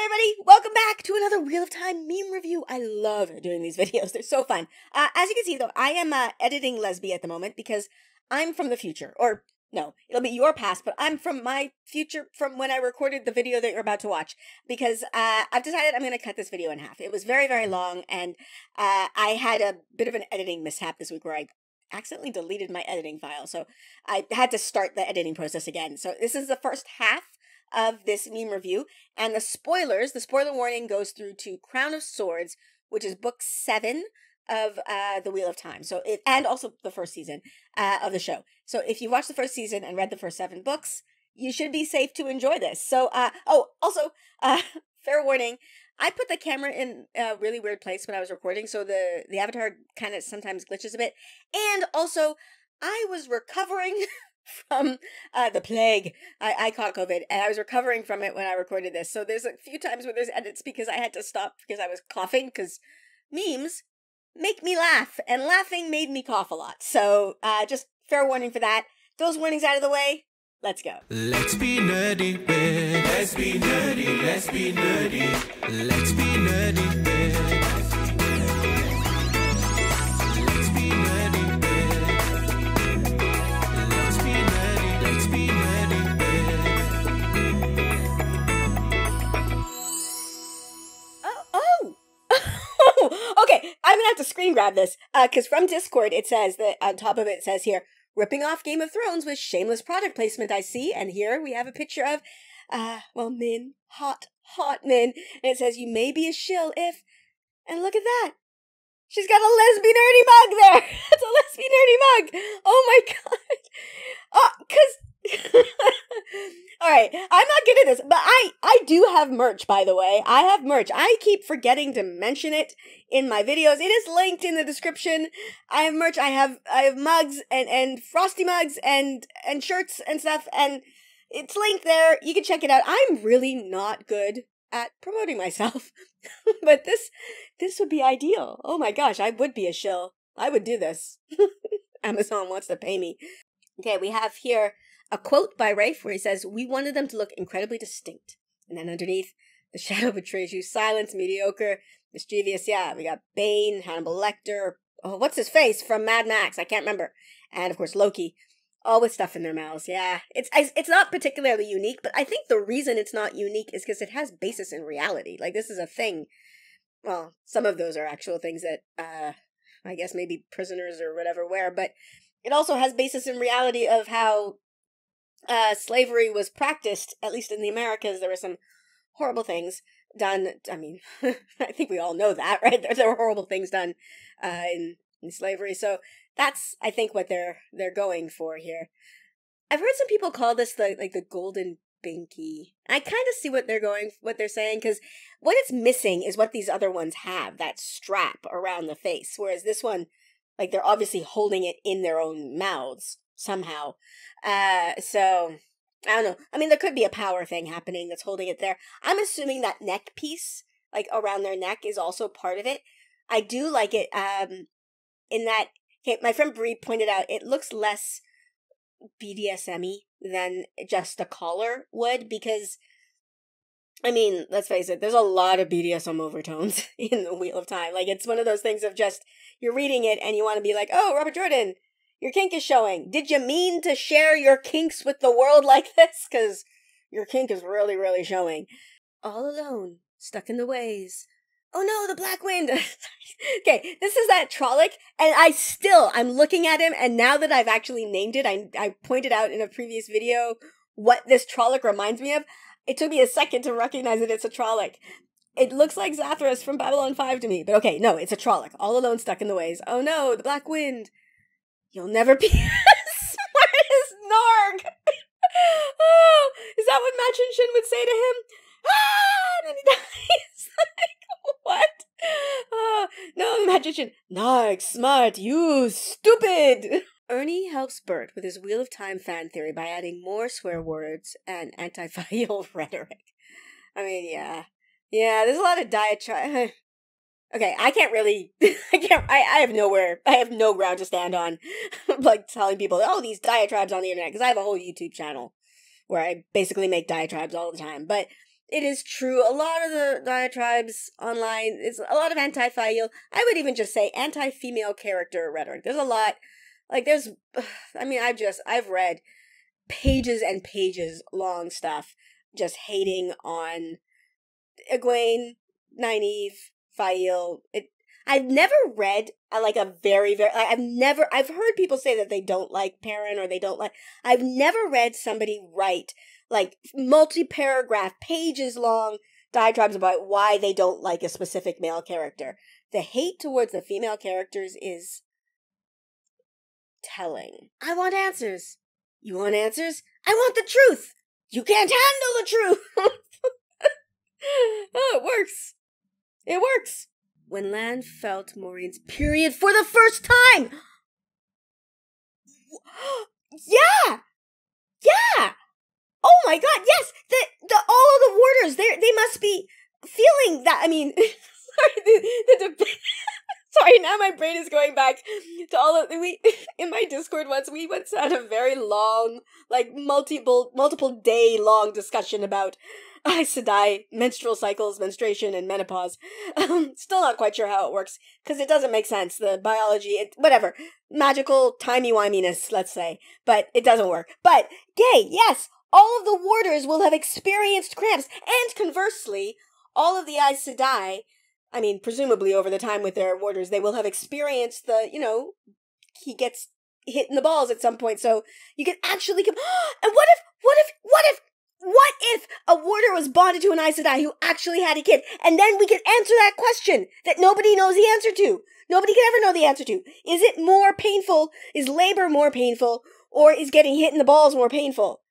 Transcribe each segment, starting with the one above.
everybody, welcome back to another Wheel of Time meme review. I love doing these videos, they're so fun. As you can see though, I am editing Lesby at the moment because I'm from the future, or no, it'll be your past, but I'm from my future from when I recorded the video that you're about to watch, because I've decided I'm going to cut this video in half. It was very, very long, and I had a bit of an editing mishap this week where I accidentally deleted my editing file, so I had to start the editing process again. So this is the first half of this meme review, and the spoiler warning goes through to Crown of Swords, which is book 7 of the Wheel of Time. So and also the first season of the show. So if you watched the first season and read the first 7 books, you should be safe to enjoy this. So also fair warning, I put the camera in a really weird place when I was recording, so the avatar kind of sometimes glitches a bit. And also, I was recovering from the plague. I caught COVID, and I was recovering from it when I recorded this. So there's a few times where there's edits because I had to stop because I was coughing, because memes make me laugh, and laughing made me cough a lot. So just fair warning for that. Those warnings out of the way, let's go. Let's be nerdy, babe. Let's be nerdy, let's be nerdy. Let's be nerdy, babe. Let's be nerdy, babe. Let's be nerdy, let's be nerdy, babe. Okay, I'm gonna have to screen grab this, because from Discord it says that on top of it says here, ripping off Game of Thrones with shameless product placement, I see. And here we have a picture of, Min. Hot Min. And it says, you may be a shill if, and look at that. She's got a lesbian nerdy mug there. It's a lesbian nerdy mug. Oh my god. Alright, I'm not good at this, but I do have merch, by the way. I have merch. I keep forgetting to mention it in my videos. It is linked in the description. I have merch. I have mugs and frosty mugs and shirts and stuff, and it's linked there. You can check it out. I'm really not good at promoting myself, but this would be ideal. Oh my gosh, I would be a shill. I would do this. Amazon wants to pay me. Okay, we have here a quote by Rafe where he says, "We wanted them to look incredibly distinct." And then underneath, "The shadow betrays you, silence, mediocre, mischievous." Yeah, we got Bane, Hannibal Lecter, oh, what's his face from Mad Max? I can't remember. And of course, Loki. All with stuff in their mouths, yeah. It's not particularly unique, but I think the reason it's not unique is because it has basis in reality. Like, this is a thing. Well, some of those are actual things that, I guess maybe prisoners or whatever wear, but it also has basis in reality of how slavery was practiced, at least in the Americas. There were some horrible things done. I mean, I think we all know that, right? There were horrible things done in slavery. So that's, I think, what they're going for here. I've heard some people call this the golden binky. I kind of see what they're saying, because what it's missing is what these other ones have, that strap around the face. Whereas this one, like, they're obviously holding it in their own mouths somehow. So I don't know. I mean, there could be a power thing happening that's holding it there. I'm assuming that neck piece, like around their neck, is also part of it. I do like it, in that, okay, my friend Bree pointed out, it looks less BDSM-y than just a collar would, because, I mean, let's face it, there's a lot of BDSM overtones in the Wheel of Time. Like, it's one of those things of just, you're reading it and you want to be like, oh, Robert Jordan, your kink is showing. Did you mean to share your kinks with the world like this? Because your kink is really, really showing. All alone, stuck in the ways. Oh no, the Black Wind. Okay, this is that Trolloc, and I'm looking at him, and now that I've actually named it, I pointed out in a previous video what this Trolloc reminds me of. It took me a second to recognize that it's a Trolloc. It looks like Zathras from Babylon 5 to me, but okay, no, it's a Trolloc. All alone, stuck in the ways. Oh no, the Black Wind. You'll never be as smart as Narg. Oh, is that what Machin Shin would say to him? Ah, and then he dies. Like, what? Oh, no, the magician. Narg, smart, you stupid. Ernie helps Bert with his Wheel of Time fan theory by adding more swear words and anti-viral rhetoric. I mean, yeah. Yeah, there's a lot of diatribe. Okay, I can't really, I have no ground to stand on, like, telling people, oh, these diatribes on the internet, because I have a whole YouTube channel where I basically make diatribes all the time, but It is true. A lot of the diatribes online is a lot of anti-Fael. I would even just say anti-female character rhetoric. There's a lot. Like, there's, I mean, I've read pages and pages long stuff just hating on Egwene, Nynaeve, Fael. I've never read like a very, very, I've heard people say that they don't like Perrin or they don't like, I've never read somebody write like multi-paragraph, pages long diatribes about why they don't like a specific male character. The hate towards the female characters is telling. I want answers. You want answers? I want the truth. You can't handle the truth. Oh, it works. It works. When Lan felt Moiraine's period for the first time. Yeah. Yeah. Oh my god, yes! The all of the warders, they must be feeling that. I mean, sorry, sorry, now my brain is going back to all of in my Discord once we once had a very long, like multiple day long discussion about Aes Sedai, menstrual cycles, menstruation, and menopause. Still not quite sure how it works, because it doesn't make sense. The biology, whatever. Magical timey-wiminess, let's say. But it doesn't work. But, gay, yes! All of the warders will have experienced cramps, and conversely, all of the Aes Sedai, I mean, presumably over the time with their warders, they will have experienced the, he gets hit in the balls at some point, so you can actually and what if a warder was bonded to an Aes Sedai who actually had a kid, and then we could answer that question that nobody knows the answer to? Nobody could ever know the answer to. Is it more painful? Is labor more painful? Or is getting hit in the balls more painful?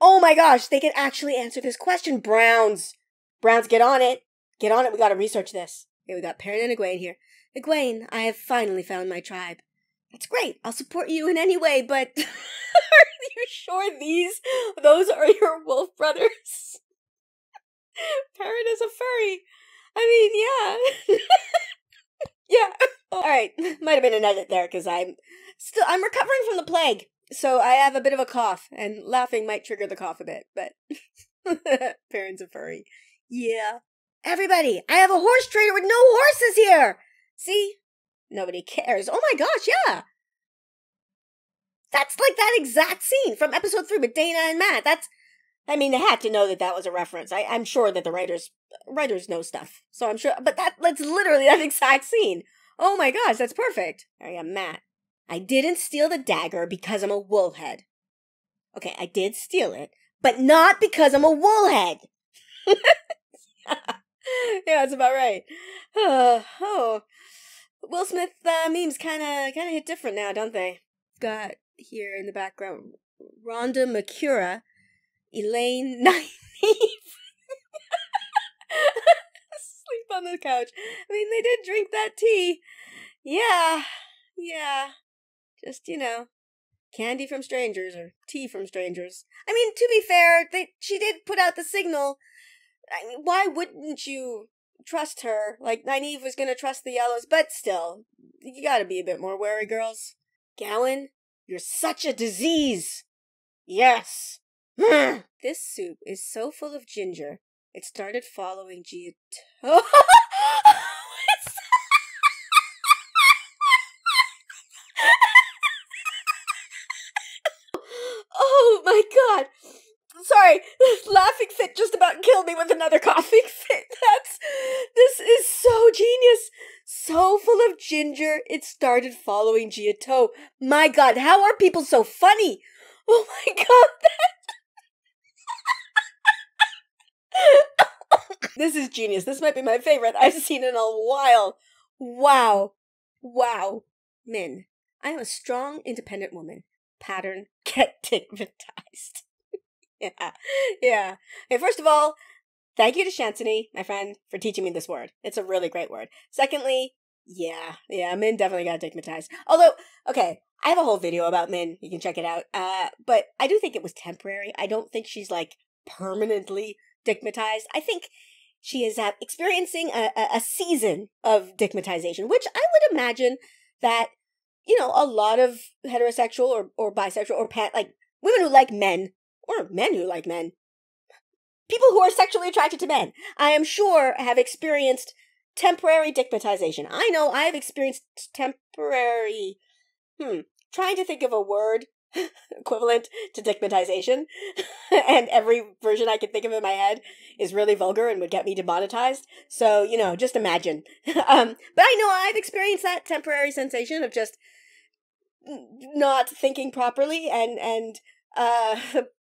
Oh my gosh, they can actually answer this question. Browns, get on it. Get on it, we gotta research this. Okay, we got Perrin and Egwene here. Egwene, I have finally found my tribe. That's great, I'll support you in any way, but are you sure those are your wolf brothers? Perrin is a furry. I mean, yeah. Yeah. Alright, might have been an edit there, because I'm recovering from the plague. So I have a bit of a cough, and laughing might trigger the cough a bit, but Perrin's a furry. Yeah. Everybody, I have a horse trader with no horses here! See? Nobody cares. Oh my gosh, yeah! That's like that exact scene from episode 3 with Dana and Matt. I mean, they had to know that was a reference. I'm sure that the writers know stuff. So I'm sure, but that's literally that exact scene. Oh my gosh, that's perfect. There you go, Matt. I didn't steal the dagger because I'm a woolhead. Okay, I did steal it, but not because I'm a woolhead. Yeah, that's about right. Will Smith memes kind of hit different now, don't they? Got here in the background Rhonda Makura, Elaine Nynaeve. Sleep on the couch. I mean, they did drink that tea. Yeah. Just, candy from strangers or tea from strangers. I mean, to be fair, she did put out the signal. I mean, why wouldn't you trust her? Like, Nynaeve was gonna trust the Yellows, but still, you gotta be a bit more wary, girls. Gowan, you're such a disease! Yes! This soup is so full of ginger, it started following Gia. Oh my god! Sorry, this laughing fit just about killed me with another coughing fit. This is so genius. So full of ginger, it started following Giotto. My god, how are people so funny? Oh my god, This is genius. This might be my favorite I've seen in a while. Wow. Min, I am a strong, independent woman. Pattern, get stigmatized. Yeah. Okay, first of all, thank you to Shansony, my friend, for teaching me this word. It's a really great word. Secondly, yeah, Min definitely got stigmatized. Although, okay, I have a whole video about Min. You can check it out. But I do think it was temporary. I don't think she's, like, permanently stigmatized. I think she is experiencing a season of stigmatization, which I would imagine that, a lot of heterosexual or bisexual or women who like men, or men who like men, people who are sexually attracted to men, I am sure have experienced temporary dickmatization. I know I have experienced temporary, trying to think of a word equivalent to dickmatization, and every version I can think of in my head is really vulgar and would get me demonetized. So, just imagine. But I know I've experienced that temporary sensation of just not thinking properly and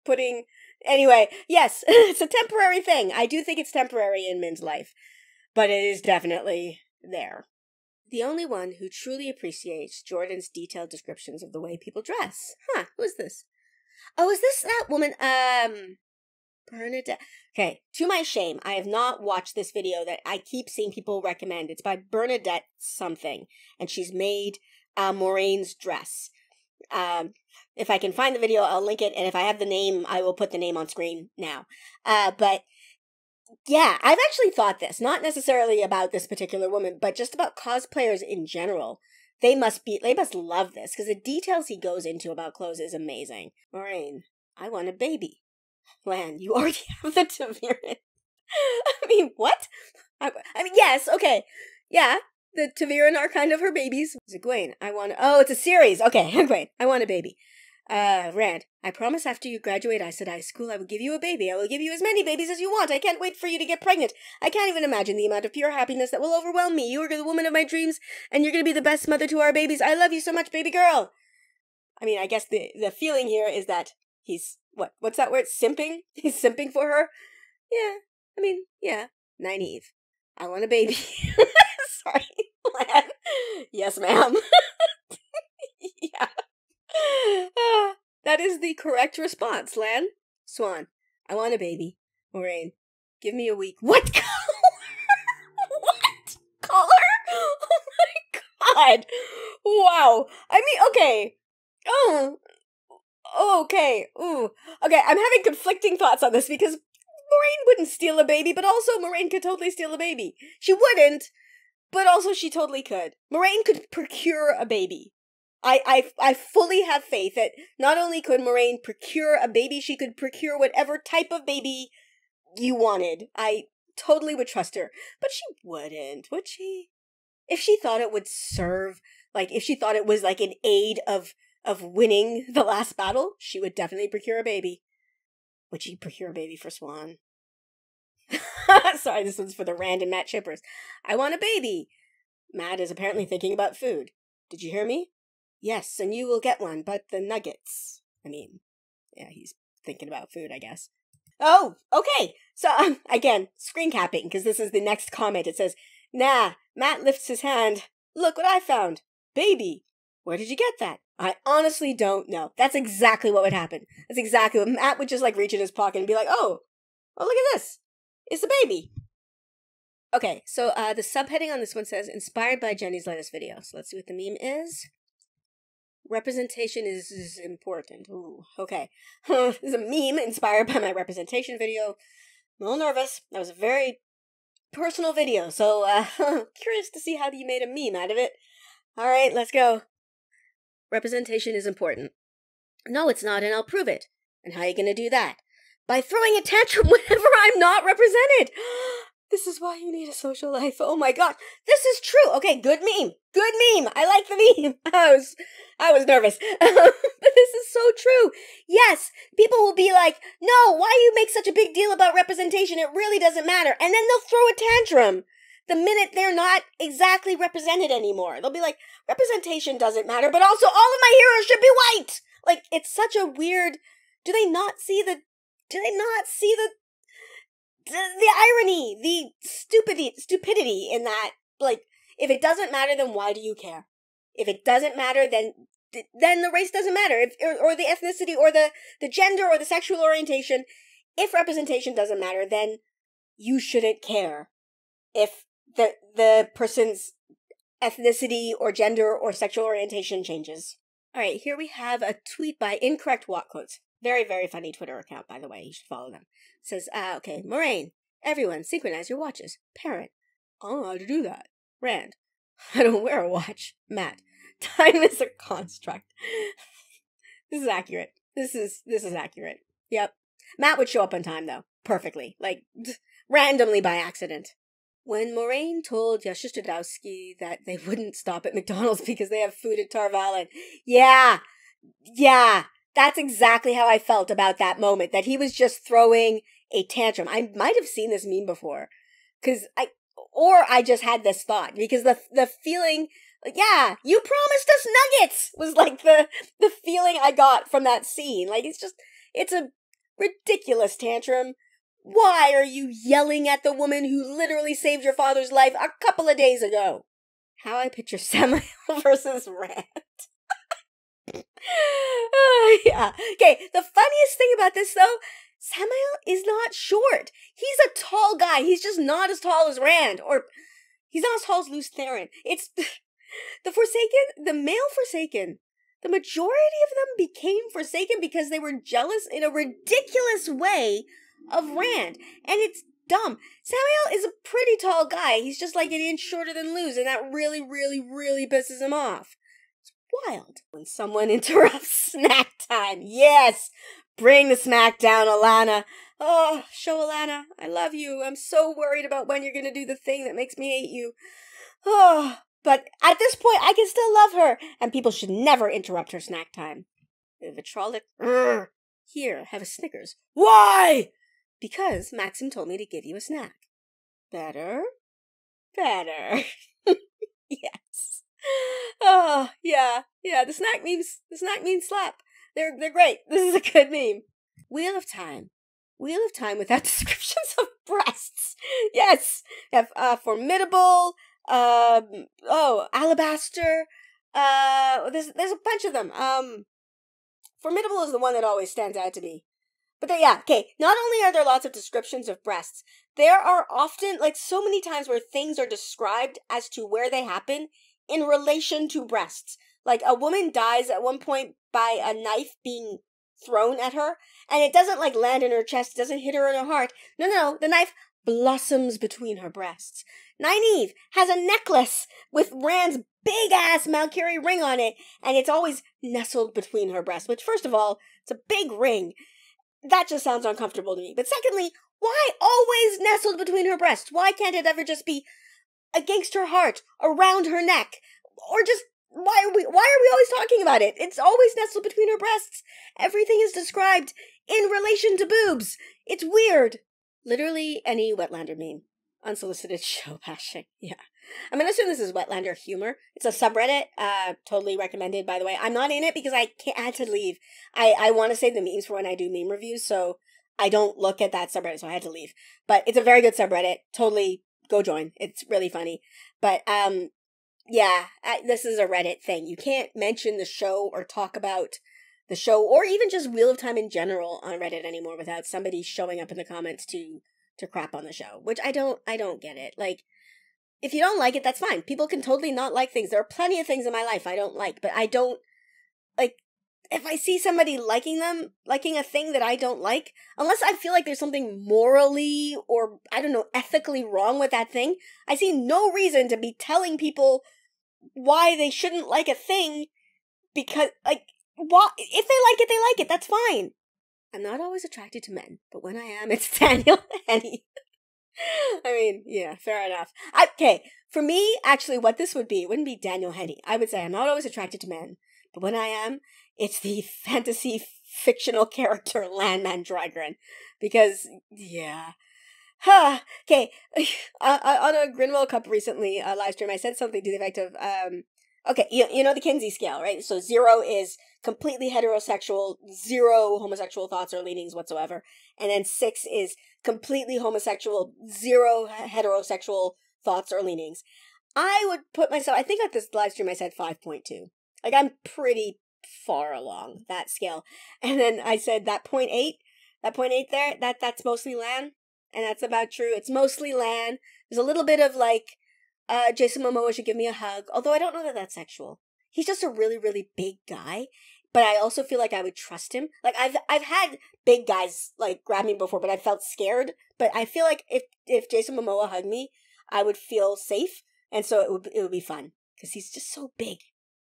putting... Anyway, yes, it's a temporary thing. I do think it's temporary in Min's life, but it is definitely there. The only one who truly appreciates Jordan's detailed descriptions of the way people dress. Who is this? Oh, is this that woman? Bernadette. Okay, to my shame, I have not watched this video that I keep seeing people recommend. It's by Bernadette something, and she's made Moiraine's dress. If I can find the video, I'll link it, and if I have the name, I will put the name on screen now. But yeah, I've actually thought this, not necessarily about this particular woman, but just about cosplayers in general. They must love this, because the details he goes into about clothes is amazing. Moiraine, I want a baby. Lan, you already have the Taviran. I mean, what? Yes, okay. Yeah, the Taviran are kind of her babies. Egwene, it's a series. Okay, Egwene, I want a baby. Rand, I promise after you graduate Aes Sedai School I will give you a baby. I will give you as many babies as you want. I can't wait for you to get pregnant. I can't even imagine the amount of pure happiness that will overwhelm me. You are the woman of my dreams, and you're going to be the best mother to our babies. I love you so much, baby girl. I mean, I guess the feeling here is that he's, what's that word? Simping? He's simping for her? Yeah, naive. I want a baby. Sorry, Lan. Yes, ma'am. Yeah. That is the correct response, Lan. Swan, I want a baby. Moiraine, give me a week. What color? What color? Oh my god. Wow. I mean, okay. Oh, okay. Ooh. Okay, I'm having conflicting thoughts on this because Moiraine wouldn't steal a baby, but also Moiraine could totally steal a baby. She wouldn't, but also she totally could. Moiraine could procure a baby. I fully have faith that not only could Moiraine procure a baby, she could procure whatever type of baby you wanted. I totally would trust her. But she wouldn't, would she? If she thought it would serve, if she thought it was an aid of winning the last battle, she would definitely procure a baby. Would she procure a baby for Swan? Sorry, this one's for the Rand and Matt shippers. I want a baby. Matt is apparently thinking about food. Did you hear me? Yes, and you will get one, but the nuggets. Yeah, he's thinking about food, I guess. Oh, okay. So, again, screen capping, because this is the next comment. It says, nah, Matt lifts his hand. Look what I found. Baby. Where did you get that? I honestly don't know. That's exactly what would happen. That's exactly what Matt would just reach in his pocket and be like, oh, look at this. It's the baby. Okay, so the subheading on this one says, inspired by Jenny's latest video. So let's see what the meme is. Representation is important. Ooh, okay. This is a meme inspired by my representation video. I'm a little nervous. That was a very personal video, so curious to see how you made a meme out of it. Alright, let's go. Representation is important. No, it's not, and I'll prove it. And how are you going to do that? By throwing a tantrum whenever I'm not represented. This is why you need a social life. Oh my god. This is true. Okay, good meme. Good meme. I like the meme. I was nervous. But this is so true. Yes, people will be like, no, why do you make such a big deal about representation? It really doesn't matter. And then they'll throw a tantrum the minute they're not exactly represented anymore. They'll be like, representation doesn't matter, but also all of my heroes should be white. It's such a weird... Do they not see the irony, the stupidity in that? If it doesn't matter, then why do you care? If it doesn't matter, then the race doesn't matter, or the ethnicity, or the gender, or the sexual orientation. If representation doesn't matter, then you shouldn't care if the person's ethnicity, or gender, or sexual orientation changes. Alright, here we have a tweet by Incorrect Walk Quotes. Very, very funny Twitter account, by the way. You should follow them. It says, okay, Moiraine, everyone, synchronize your watches. Parent, I don't know how to do that. Rand, I don't wear a watch. Matt, time is a construct. This is accurate. This is accurate. Yep. Matt would show up on time, though. perfectly. Like, randomly by accident. When Moiraine told Yashistodowski that they wouldn't stop at McDonald's because they have food at Tarvalon, yeah, that's exactly how I felt about that moment, that he was just throwing a tantrum. I might have seen this meme before, or I just had this thought, because the feeling, like, yeah, you promised us nuggets, was like the feeling I got from that scene. Like, it's a ridiculous tantrum. Why are you yelling at the woman who literally saved your father's life a couple of days ago? How I picture Samael versus Rand. Yeah. Okay, the funniest thing about this, though, Samael is not short. He's a tall guy. He's just not as tall as Rand, or he's not as tall as Luce Theron. It's the Forsaken, the male Forsaken. The majority of them became Forsaken because they were jealous in a ridiculous way of Rand, and it's dumb. Samael is a pretty tall guy. He's just like an inch shorter than Luz, and that really, really, really pisses him off. It's wild when someone interrupts snack time. Yes! Bring the smack down, Alana. Oh, show Alana. I love you. I'm so worried about when you're gonna do the thing that makes me hate you. Oh, but at this point, I can still love her, and people should never interrupt her snack time. Vitrolic. Here, have a Snickers. Why? Because Maxim told me to give you a snack. Better? Better. Yes. Oh, yeah, the snack memes slap. They're great. This is a good meme. Wheel of Time without descriptions of breasts. Yes. We have, Formidable, Alabaster, there's a bunch of them. Formidable is the one that always stands out to me. But okay, not only are there lots of descriptions of breasts, there are often, like, so many times where things are described as to where they happen in relation to breasts. Like, a woman dies at one point by a knife being thrown at her, and it doesn't, like, land in her chest, it doesn't hit her in her heart. No, the knife blossoms between her breasts. Nynaeve has a necklace with Rand's big-ass Valkyrie ring on it, and it's always nestled between her breasts, which, first of all, it's a big ring. That just sounds uncomfortable to me. But secondly, why always nestled between her breasts? Why can't it ever just be against her heart, around her neck? Or just, why are we always talking about it? It's always nestled between her breasts. Everything is described in relation to boobs. It's weird. Literally any Wetlander meme. Unsolicited show bashing. Yeah. I'm gonna assume this is Wetlander humor. It's a subreddit, totally recommended, by the way. I'm not in it because I had to leave. I want to save the memes for when I do meme reviews, so I don't look at that subreddit, so I had to leave. But it's a very good subreddit. Totally go join. It's really funny. But, this is a Reddit thing. You can't mention the show or talk about the show, or even just Wheel of Time in general on Reddit anymore without somebody showing up in the comments to crap on the show, which I don't get it. Like, if you don't like it, that's fine. People can totally not like things. There are plenty of things in my life I don't like, but I don't, like, if I see somebody liking a thing that I don't like, unless I feel like there's something morally or, I don't know, ethically wrong with that thing, I see no reason to be telling people why they shouldn't like a thing, because, like, if they like it, that's fine. I'm not always attracted to men, but when I am, it's Daniel Henney. I mean, yeah, fair enough. Okay, for me, actually, what this would be, it wouldn't be Daniel Henney. I would say I'm not always attracted to men, but when I am, it's the fantasy fictional character Landman Drygren. Because, yeah. Okay, on a Grinwell Cup recently, live stream, I said something to the effect of, okay, you know the Kinsey scale, right? So 0 is completely heterosexual, 0 homosexual thoughts or leanings whatsoever. And then 6 is completely homosexual, 0 heterosexual thoughts or leanings. I would put myself, I think at this live stream I said 5.2. Like, I'm pretty far along that scale. And then I said that 0.8 there, that's mostly Lan. And that's about true. It's mostly Lan. There's a little bit of, like, Jason Momoa should give me a hug. Although I don't know that that's sexual. He's just a really, really big guy. But I also feel like I would trust him. Like, I've had big guys, like, grab me before, but I felt scared. But I feel like if Jason Momoa hugged me, I would feel safe. And so it would be fun. Because he's just so big.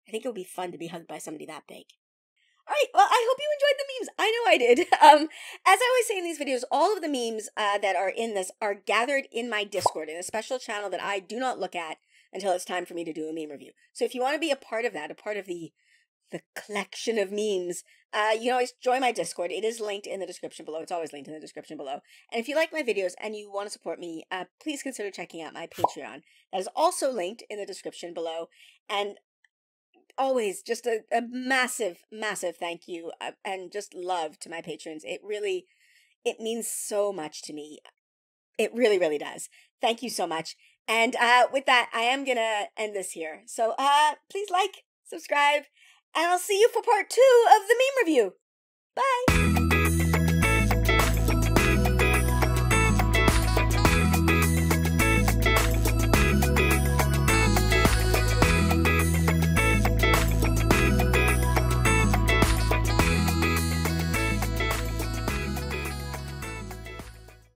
I think it would be fun to be hugged by somebody that big. All right, well, I hope you enjoyed the memes. I know I did. As I always say in these videos, all of the memes that are in this are gathered in my Discord, in a special channel that I do not look at until it's time for me to do a meme review. So if you want to be a part of that, a part of the collection of memes, you can always join my Discord. It is linked in the description below. It's always linked in the description below. And if you like my videos and you want to support me, please consider checking out my Patreon. That is also linked in the description below. And always just a massive, massive thank you and just love to my patrons. It means so much to me. It really, really does. Thank you so much. And with that, I am going to end this here. So please like, subscribe, and I'll see you for part 2 of the meme review. Bye!